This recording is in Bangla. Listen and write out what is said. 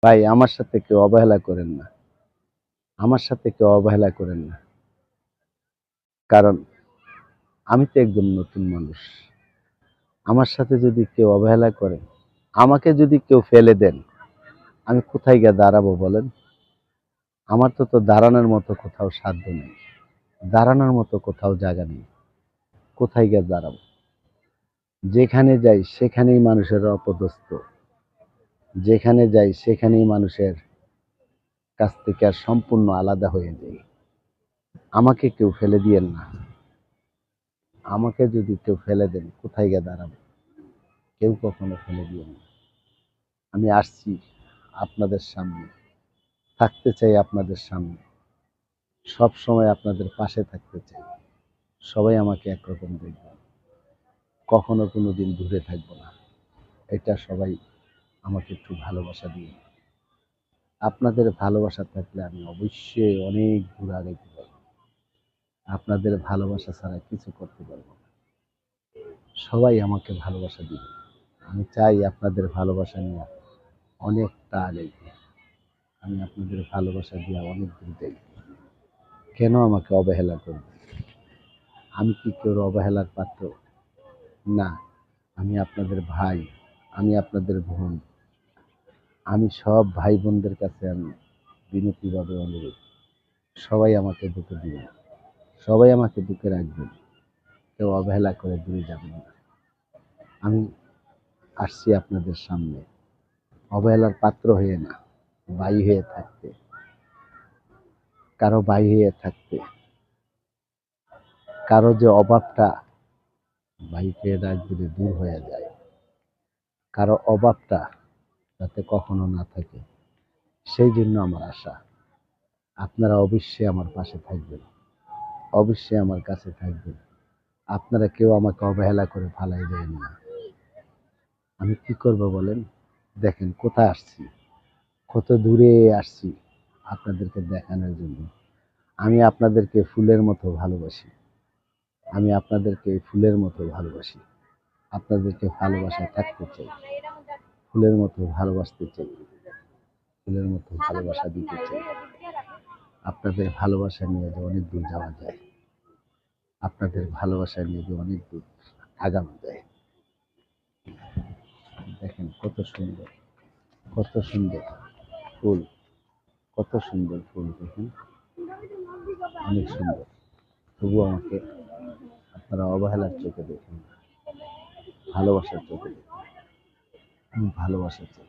ভাই আমার সাথে কেউ অবহেলা করেন না। আমার সাথে কেউ অবহেলা করেন না। কারণ আমি তো একজন নতুন মানুষ। আমার সাথে যদি কেউ অবহেলা করে, আমাকে যদি কেউ ফেলে দেন, আমি কোথায় গিয়ে দাঁড়াবো বলেন? আমার তো দাঁড়ানোর মতো কোথাও সাধ্য নেই। দাঁড়ানোর মতো কোথাও জায়গা নেই। কোথায় গিয়ে দাঁড়াবো? যেখানে যাই সেখানেই মানুষের অপদস্থ। যেখানে যাই সেখানেই মানুষের কাছ থেকে আর সম্পূর্ণ আলাদা হয়ে যাই। আমাকে কেউ ফেলে দিয়েন না। আমাকে যদি কেউ ফেলে দেন, কোথায় গিয়ে দাঁড়াবো? কেউ কখনো ফেলে দিয়েন না। আমি আসছি আপনাদের সামনে, থাকতে চাই আপনাদের সামনে, সব সময় আপনাদের পাশে থাকতে চাই। সবাই আমাকে একরকম দেখবেন, কখনো কোনোদিন দূরে থাকবো না। এটা সবাই আমাকে একটু ভালোবাসা দিয়ে। আপনাদের ভালোবাসা থাকলে আমি অবশ্যই অনেক দূর আগাইতে পারবো। আপনাদের ভালোবাসা ছাড়া কিছু করতে পারবো না। সবাই আমাকে ভালোবাসা দিবে। আমি চাই আপনাদের ভালোবাসা নিয়ে অনেকটা আগাইতে। আমি আপনাদের ভালোবাসা দিয়ে অনেক দূর যাই। কেন আমাকে অবহেলা করবে? আমি কি কেউ অবহেলার পাত্র? না। আমি আপনাদের ভাই, আমি আপনাদের বোন। আমি সব ভাই বোনদের কাছে আমি বিনতিভাবে অনুরোধ, সবাই আমাকে বুকে দিবেন, সবাই আমাকে বুকে রাখবেন। কেউ অবহেলা করে দূরে যাবেন না। আমি আসছি আপনাদের সামনে অবহেলার পাত্র হয়ে না, ভাই হয়ে থাকতে। কারো ভাই হয়ে থাকতে, কারো যে অভাবটা ভাইকে ডাক দিলে দূর হয়ে যায়, কারো অভাবটা যাতে কখনো না থাকে, সেই জন্য আমার আশা। আপনারা অবশ্যই আমার পাশে থাকবেন, অবশ্যই আমার কাছে থাকবেন। আপনারা কেউ আমাকে অবহেলা করে ফালাই দেবেন না। আমি কি করব বলেন? দেখেন কোথায় আসছি, কত দূরে আসছি আপনাদেরকে দেখানোর জন্য। আমি আপনাদেরকে ফুলের মতো ভালোবাসি। আমি আপনাদেরকে ফুলের মতো ভালোবাসি। আপনাদেরকে ভালোবাসা থাকতে চাই, ফুলের মতো ভালোবাসতে চাই, ফুলের মতো ভালোবাসা দিতে চাই। আপনাদের ভালোবাসা নিয়ে যে অনেক দূর যাওয়া যায়, আপনাদের ভালোবাসা নিয়ে যে অনেক দূর আগানো যায়। দেখেন কত সুন্দর, কত সুন্দর ফুল, কত সুন্দর ফুল দেখেন, অনেক সুন্দর। তবুও আমাকে আপনারা অবহেলার চোখে দেখেন না, ভালোবাসার চোখে দেখেন। আমি ভালোবাসা চাই।